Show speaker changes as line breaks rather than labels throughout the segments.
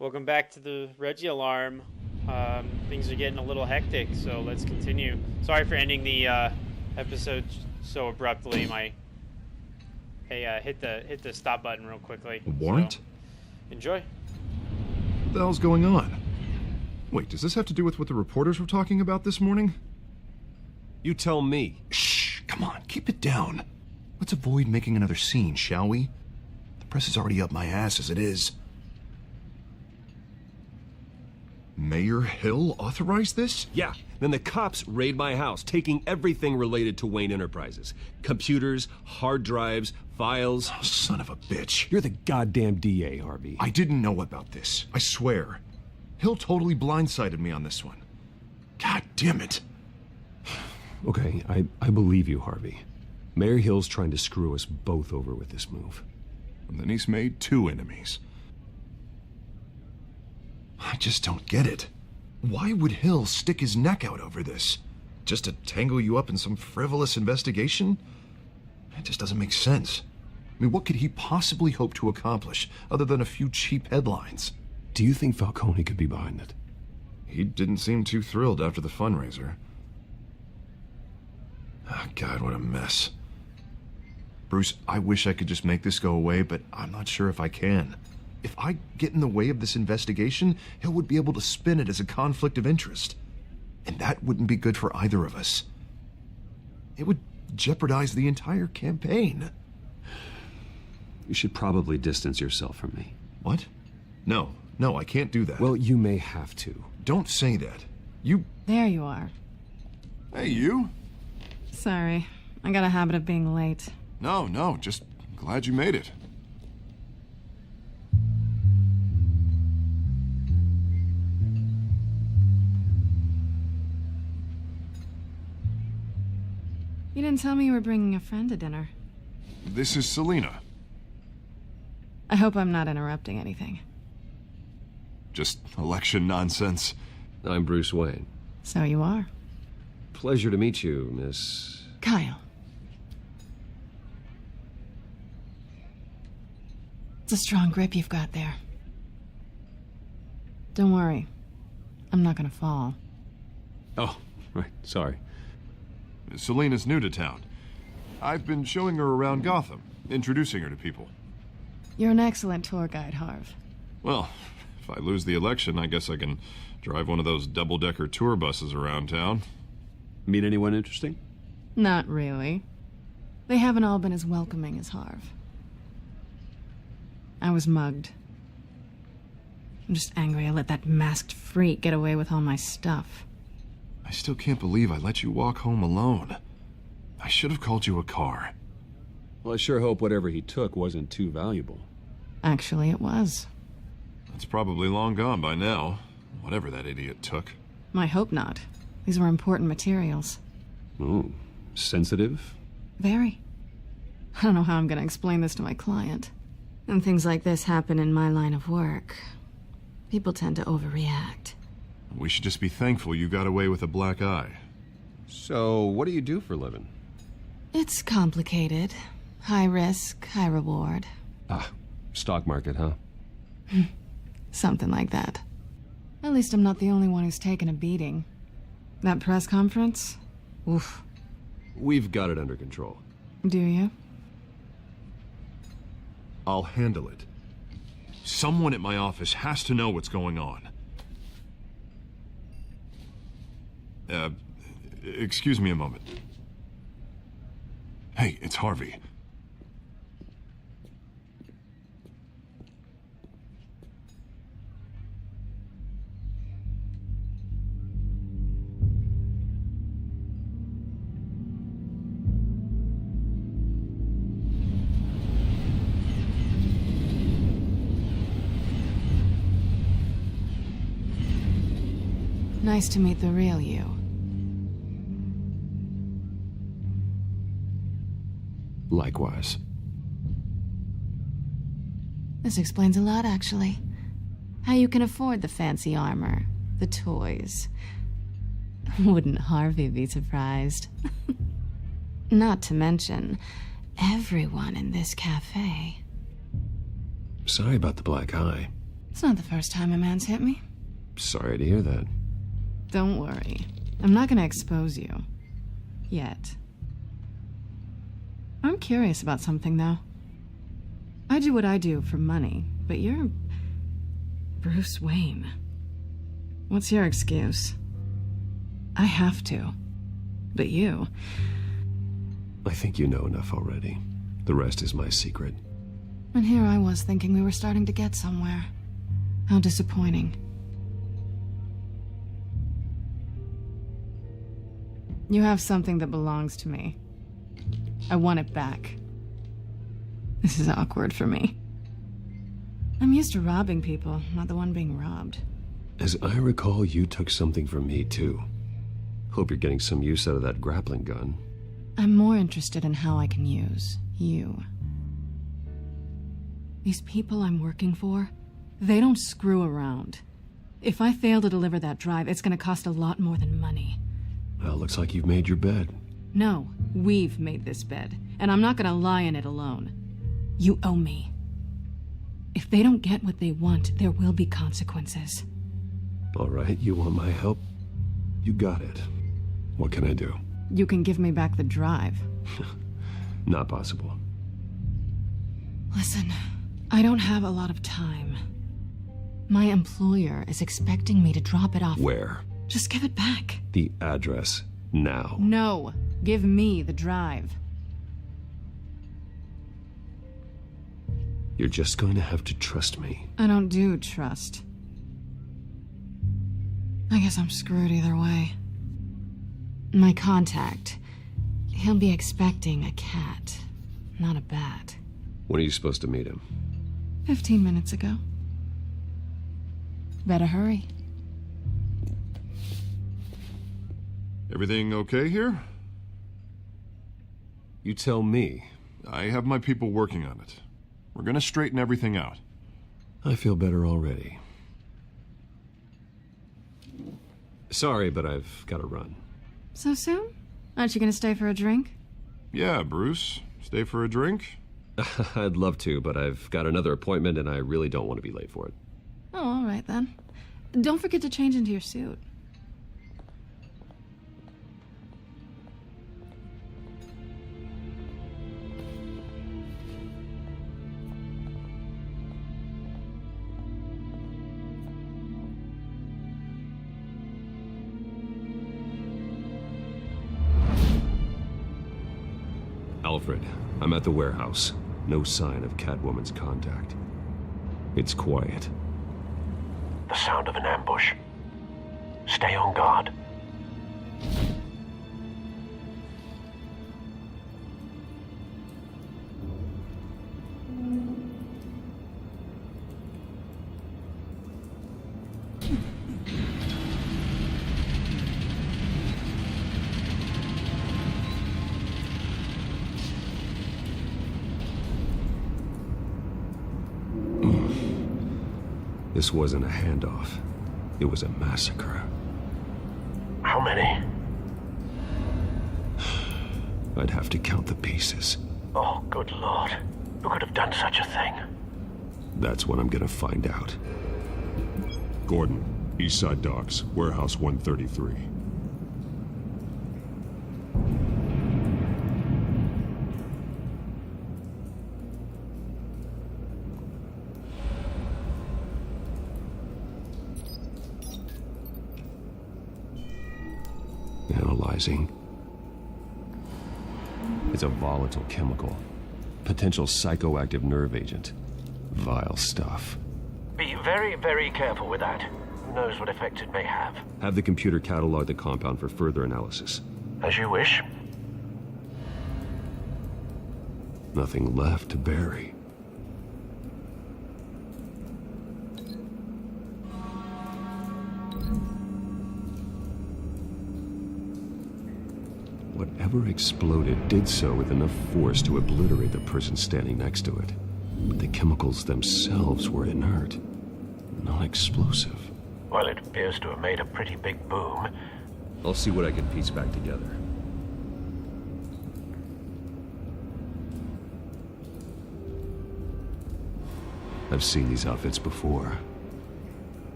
Welcome back to the Reggie Alarm. Things are getting a little hectic, so let's continue. Sorry for ending the episode so abruptly. Hit the stop button real quickly.
A warrant?
So, enjoy.
What the hell's going on? Wait, does this have to do with what the reporters were talking about this morning?
You tell me.
Shh, come on, keep it down. Let's avoid making another scene, shall we? The press is already up my ass as it is. Mayor Hill authorized this?
Yeah, then the cops raid my house, taking everything related to Wayne Enterprises. Computers, hard drives, files.
Oh, son of a bitch.
You're the goddamn DA, Harvey.
I didn't know about this, I swear. Hill totally blindsided me on this one. God damn it.
Okay, I believe you, Harvey. Mayor Hill's trying to screw us both over with this move.
And then he's made two enemies. I just don't get it. Why would Hill stick his neck out over this? Just to tangle you up in some frivolous investigation? It just doesn't make sense. I mean, what could he possibly hope to accomplish other than a few cheap headlines?
Do you think Falcone could be behind it?
He didn't seem too thrilled after the fundraiser. Oh, God, what a mess. Bruce, I wish I could just make this go away, but I'm not sure if I can. If I get in the way of this investigation, Hill would be able to spin it as a conflict of interest. And that wouldn't be good for either of us. It would jeopardize the entire campaign.
You should probably distance yourself from me.
What? No, I can't do that.
Well, you may have to.
Don't say that. You...
There you are.
Hey, you?
Sorry, I got a habit of being late.
No, just glad you made it.
You didn't tell me you were bringing a friend to dinner.
This is Selena.
I hope I'm not interrupting anything.
Just election nonsense.
I'm Bruce Wayne.
So you are.
Pleasure to meet you, Miss...
Kyle. It's a strong grip you've got there. Don't worry. I'm not gonna fall.
Oh, right, sorry.
Selena's new to town. I've been showing her around Gotham, introducing her to people.
You're an excellent tour guide, Harv.
Well, if I lose the election, I guess I can drive one of those double-decker tour buses around town.
Meet anyone interesting?
Not really. They haven't all been as welcoming as Harv. I was mugged. I'm just angry I let that masked freak get away with all my stuff.
I still can't believe I let you walk home alone. I should have called you a car.
Well, I sure hope whatever he took wasn't too valuable.
Actually, it was.
It's probably long gone by now, whatever that idiot took.
I hope not. These were important materials.
Oh, sensitive?
Very. I don't know how I'm gonna explain this to my client. And things like this happen in my line of work. People tend to overreact.
We should just be thankful you got away with a black eye.
So, what do you do for a living?
It's complicated. High risk, high reward.
Ah, stock market, huh?
Something like that. At least I'm not the only one who's taken a beating. That press conference? Oof.
We've got it under control.
Do you?
I'll handle it. Someone at my office has to know what's going on. Excuse me a moment. Hey, it's Harvey.
Nice to meet the real you.
Likewise.
This explains a lot, actually. How you can afford the fancy armor, the toys. Wouldn't Harvey be surprised? Not to mention, everyone in this cafe.
Sorry about the black eye.
It's not the first time a man's hit me.
Sorry to hear that.
Don't worry. I'm not gonna expose you. Yet. I'm curious about something, though. I do what I do for money, but you're... Bruce Wayne. What's your excuse? I have to. But you...
I think you know enough already. The rest is my secret.
And here I was thinking we were starting to get somewhere. How disappointing. You have something that belongs to me. I want it back. This is awkward for me. I'm used to robbing people, not the one being robbed.
As I recall, you took something from me, too. Hope you're getting some use out of that grappling gun.
I'm more interested in how I can use you. These people I'm working for, they don't screw around. If I fail to deliver that drive, it's gonna cost a lot more than money.
Well, looks like you've made your bed.
No, we've made this bed, and I'm not gonna lie in it alone. You owe me. If they don't get what they want, there will be consequences.
All right, you want my help? You got it. What can I do?
You can give me back the drive.
Not possible.
Listen, I don't have a lot of time. My employer is expecting me to drop it off.
Where?
Just give it back.
The address, now.
No, give me the drive.
You're just going to have to trust me.
I don't do trust. I guess I'm screwed either way. My contact, he'll be expecting a cat, not a bat.
When are you supposed to meet him?
15 minutes ago. Better hurry.
Everything okay here?
You tell me.
I have my people working on it. We're gonna straighten everything out.
I feel better already. Sorry, but I've got to run.
So soon? Aren't you gonna stay for a drink?
Yeah, Bruce. Stay for a drink?
I'd love to, but I've got another appointment and I really don't want to be late for it.
Oh, all right then. Don't forget to change into your suit.
Alfred, I'm at the warehouse. No sign of Catwoman's contact. It's quiet.
The sound of an ambush. Stay on guard.
This wasn't a handoff. It was a massacre.
How many?
I'd have to count the pieces.
Oh, good Lord. Who could have done such a thing?
That's what I'm gonna find out.
Gordon, Eastside Docks, Warehouse 133.
Analyzing. It's a volatile chemical. Potential psychoactive nerve agent. Vile stuff.
Be very, very careful with that. Who knows what effect it may have?
Have the computer catalog the compound for further analysis.
As you wish.
Nothing left to bury. Whatever exploded did so with enough force to obliterate the person standing next to it. But the chemicals themselves were inert, non-explosive.
Well, it appears to have made a pretty big boom.
I'll see what I can piece back together. I've seen these outfits before.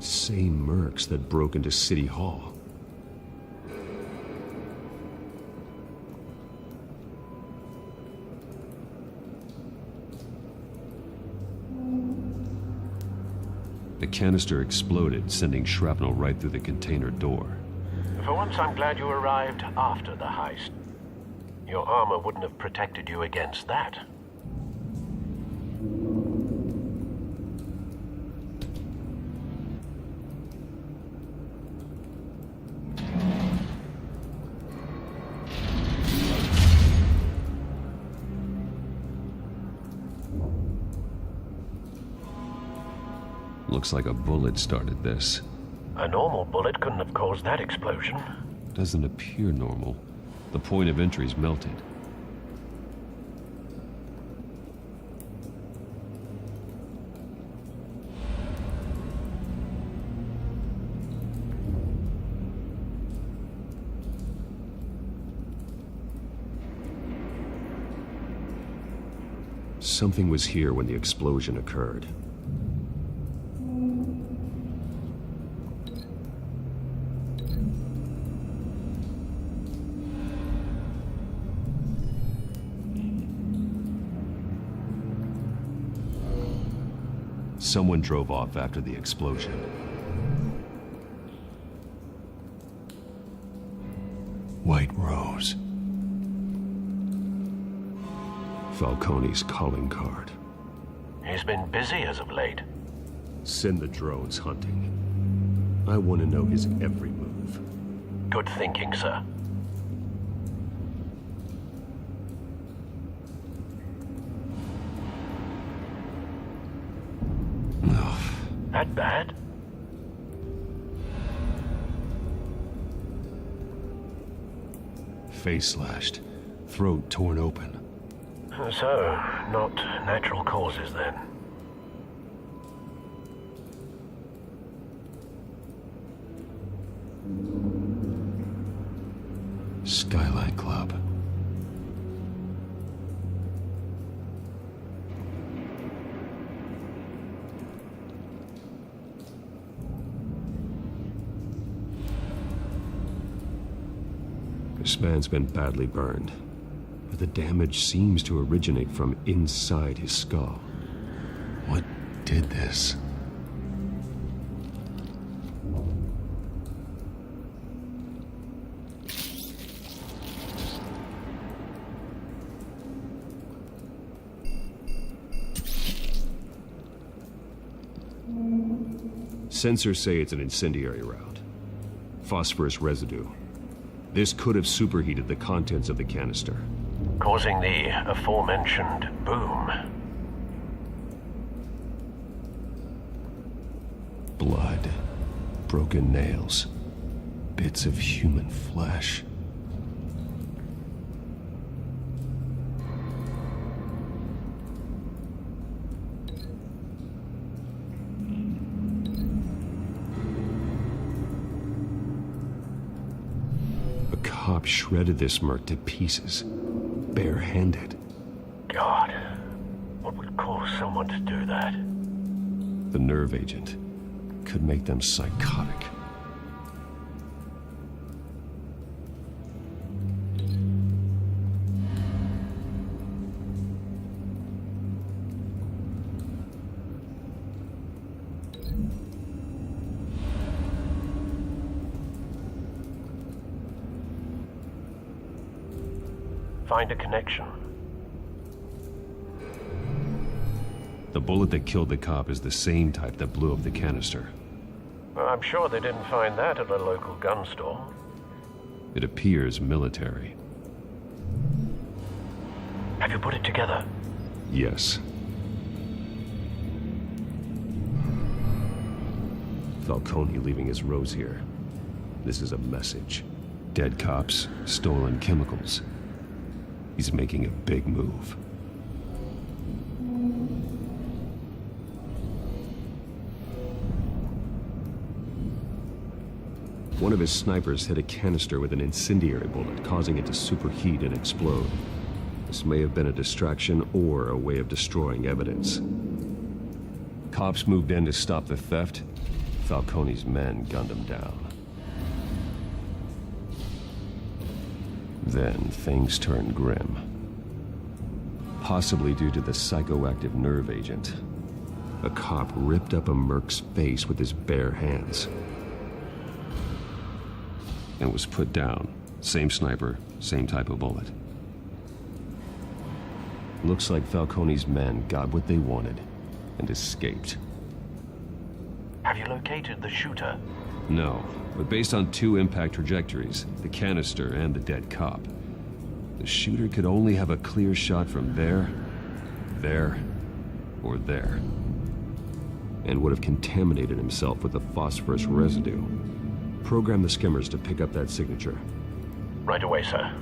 Same mercs that broke into City Hall. The canister exploded, sending shrapnel right through the container door.
For once, I'm glad you arrived after the heist. Your armor wouldn't have protected you against that.
Looks like a bullet started this.
A normal bullet couldn't have caused that explosion.
Doesn't appear normal. The point of entry's melted. Something was here when the explosion occurred. Someone drove off after the explosion.
White Rose.
Falcone's calling card.
He's been busy as of late.
Send the drones hunting. I want to know his every move.
Good thinking, sir. That bad?
Face slashed, throat torn open.
So, not natural causes then.
Skylight Club. This man's been badly burned, but the damage seems to originate from inside his skull.
What did this?
Sensors say it's an incendiary round. Phosphorus residue. This could have superheated the contents of the canister,
Causing the aforementioned boom.
blood, broken nails, bits of human flesh. A cop shredded this merc to pieces, barehanded.
God, what would cause someone to do that?
The nerve agent could make them psychotic.
Find a connection.
The bullet that killed the cop is the same type that blew up the canister.
Well, I'm sure they didn't find that at a local gun store.
It appears military.
Have you put it together?
Yes. Falcone leaving his rose here. This is a message. Dead cops, stolen chemicals. He's making a big move. One of his snipers hit a canister with an incendiary bullet, causing it to superheat and explode. This may have been a distraction or a way of destroying evidence. Cops moved in to stop the theft. Falcone's men gunned him down. Then things turned grim. Possibly due to the psychoactive nerve agent. A cop ripped up a merc's face with his bare hands. And was put down. Same sniper, same type of bullet. Looks like Falcone's men got what they wanted and escaped.
Have you located the shooter?
No, but based on 2 impact trajectories, the canister and the dead cop, the shooter could only have a clear shot from there, or there. And would have contaminated himself with the phosphorus residue. Program the skimmers to pick up that signature.
Right away, sir.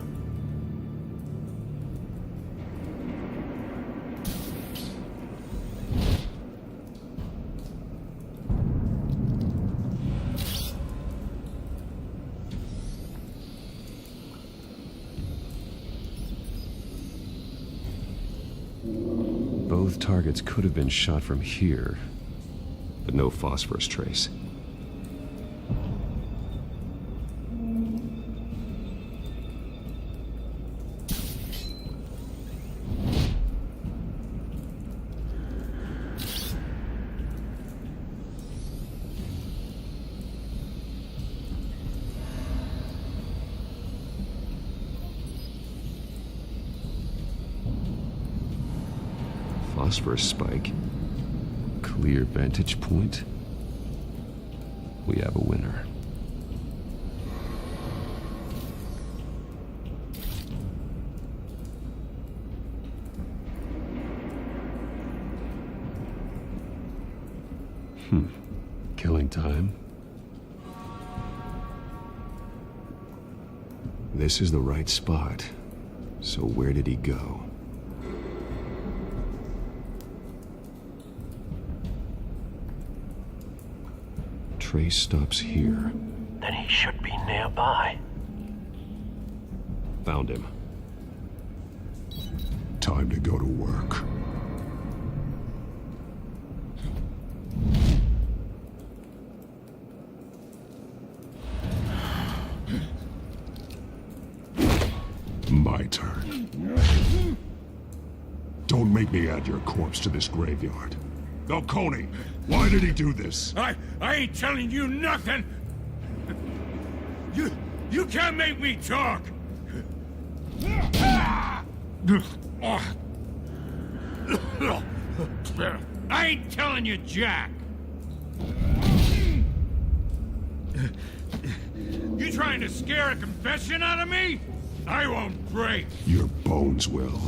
Both targets could have been shot from here, but no phosphorus trace. Phosphorus spike. Clear vantage point. We have a winner. Killing time. This is the right spot. So where did he go? Trace stops here.
Then he should be nearby.
Found him.
Time to go to work. My turn. Don't make me add your corpse to this graveyard. Falcone, why did he do this?
I ain't telling you nothing! You can't make me talk! I ain't telling you jack! You trying to scare a confession out of me? I won't break!
Your bones will.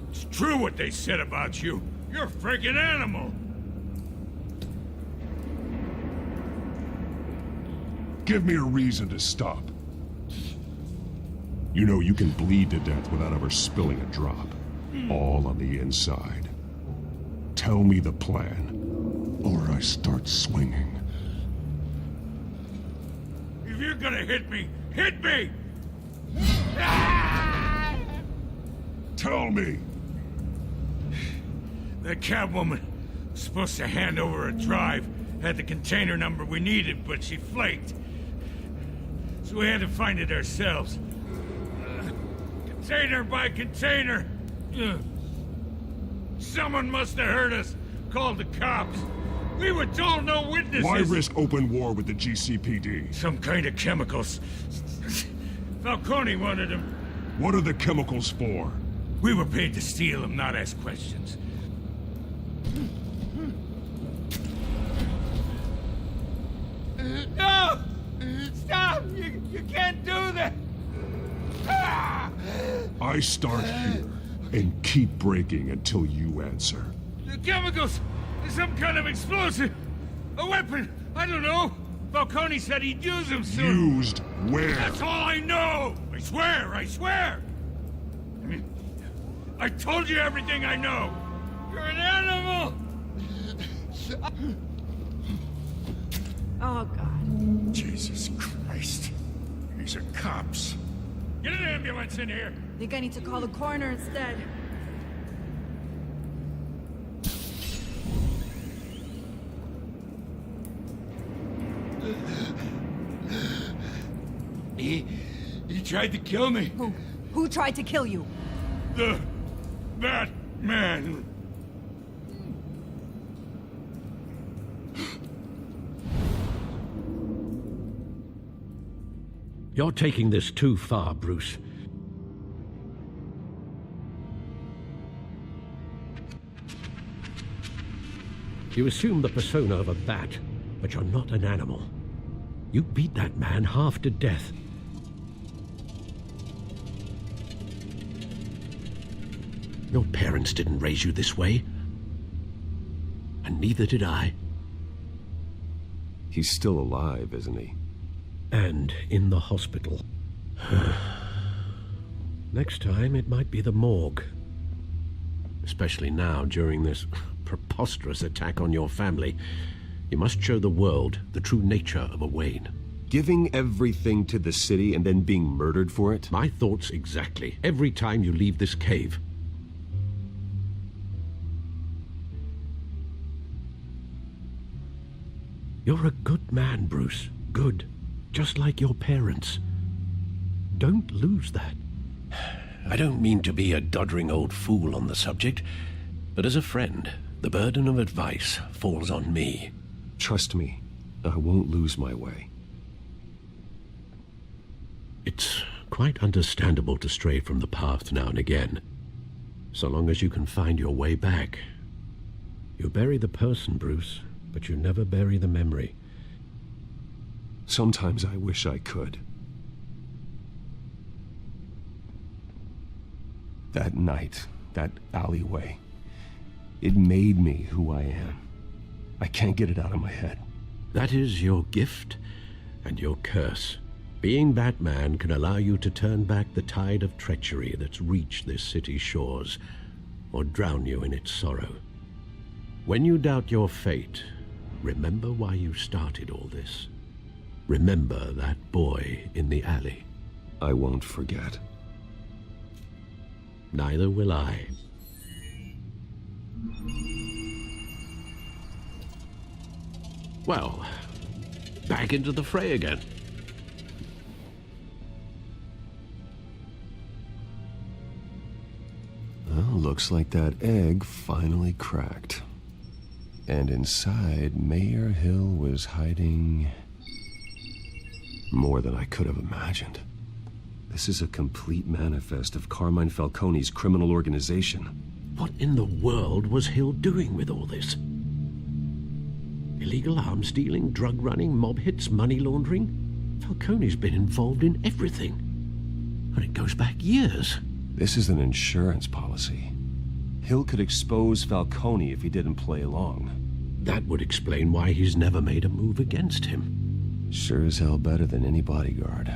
It's true what they said about you. You're a freaking animal!
Give me a reason to stop. You know you can bleed to death without ever spilling a drop. All on the inside. Tell me the plan, or I start swinging.
If you're gonna hit me, hit me!
Tell me!
That Catwoman was supposed to hand over a drive, had the container number we needed, but she flaked. So we had to find it ourselves. Container by container. Someone must have heard us, called the cops. We were told no witnesses.
Why risk open war with the GCPD?
Some kind of chemicals. Falcone wanted them.
What are the chemicals for?
We were paid to steal them, not ask questions. No! Stop! You can't do that!
I start here and keep breaking until you answer.
The chemicals! Some kind of explosive! A weapon! I don't know! Falcone said he'd use them soon!
Used where?
That's all I know! I swear! I swear! I told you everything I know! You're an animal!
Oh, God.
Jesus Christ. These are cops. Get an ambulance in here!
Think I need to call the coroner instead.
He tried to kill me.
Who? Who tried to kill you?
That man.
You're taking this too far, Bruce. You assume the persona of a bat, but you're not an animal. You beat that man half to death. Your parents didn't raise you this way. And neither did I.
He's still alive, isn't he?
And in the hospital. Next time, it might be the morgue. Especially now, during this preposterous attack on your family. You must show the world the true nature of a Wayne.
Giving everything to the city and then being murdered for it?
My thoughts exactly. Every time you leave this cave. You're a good man, Bruce. Good. Just like your parents. Don't lose that. I don't mean to be a doddering old fool on the subject, but as a friend, the burden of advice falls on me.
Trust me, I won't lose my way.
It's quite understandable to stray from the path now and again, so long as you can find your way back. You bury the person, Bruce, but you never bury the memory.
Sometimes I wish I could. That night, that alleyway, it made me who I am. I can't get it out of my head.
That is your gift and your curse. Being Batman can allow you to turn back the tide of treachery that's reached this city's shores, or drown you in its sorrow. When you doubt your fate, remember why you started all this. Remember that boy in the alley.
I won't forget.
Neither will I. Well, back into the fray again.
Well, looks like that egg finally cracked. And inside, Mayor Hill was hiding more than I could have imagined. This is a complete manifest of Carmine Falcone's criminal organization.
What in the world was Hill doing with all this? Illegal arms dealing, drug running, mob hits, money laundering? Falcone's been involved in everything. And it goes back years.
This is an insurance policy. Hill could expose Falcone if he didn't play along.
That would explain why he's never made a move against him.
Sure as hell better than any bodyguard.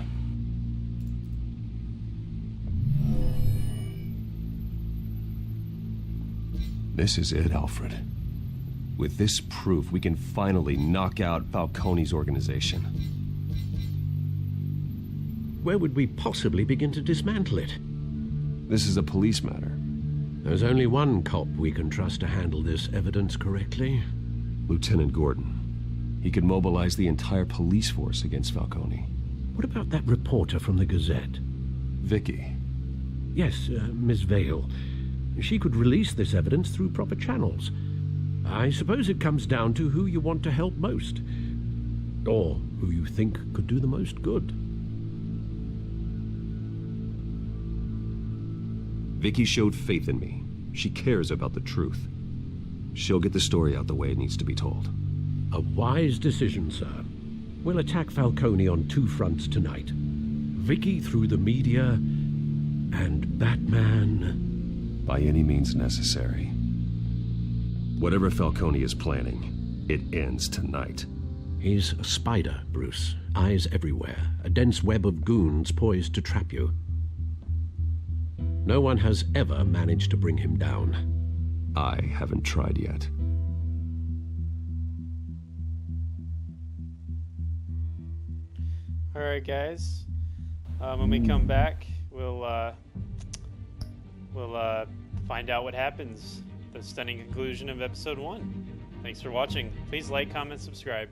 This is it, Alfred. With this proof, we can finally knock out Falcone's organization.
Where would we possibly begin to dismantle it?
This is a police matter.
There's only one cop we can trust to handle this evidence correctly.
Lieutenant Gordon. He could mobilize the entire police force against Falcone.
What about that reporter from the Gazette?
Vicky.
Yes, Miss Vale. She could release this evidence through proper channels. I suppose it comes down to who you want to help most. Or who you think could do the most good.
Vicky showed faith in me. She cares about the truth. She'll get the story out the way it needs to be told.
A wise decision, sir. We'll attack Falcone on two fronts tonight. Vicky through the media, and Batman...
by any means necessary. Whatever Falcone is planning, it ends tonight.
He's a spider, Bruce. Eyes everywhere. A dense web of goons poised to trap you. No one has ever managed to bring him down.
I haven't tried yet.
All right, guys. When we come back, we'll find out what happens. The stunning conclusion of episode 1. Thanks for watching. Please like, comment, subscribe.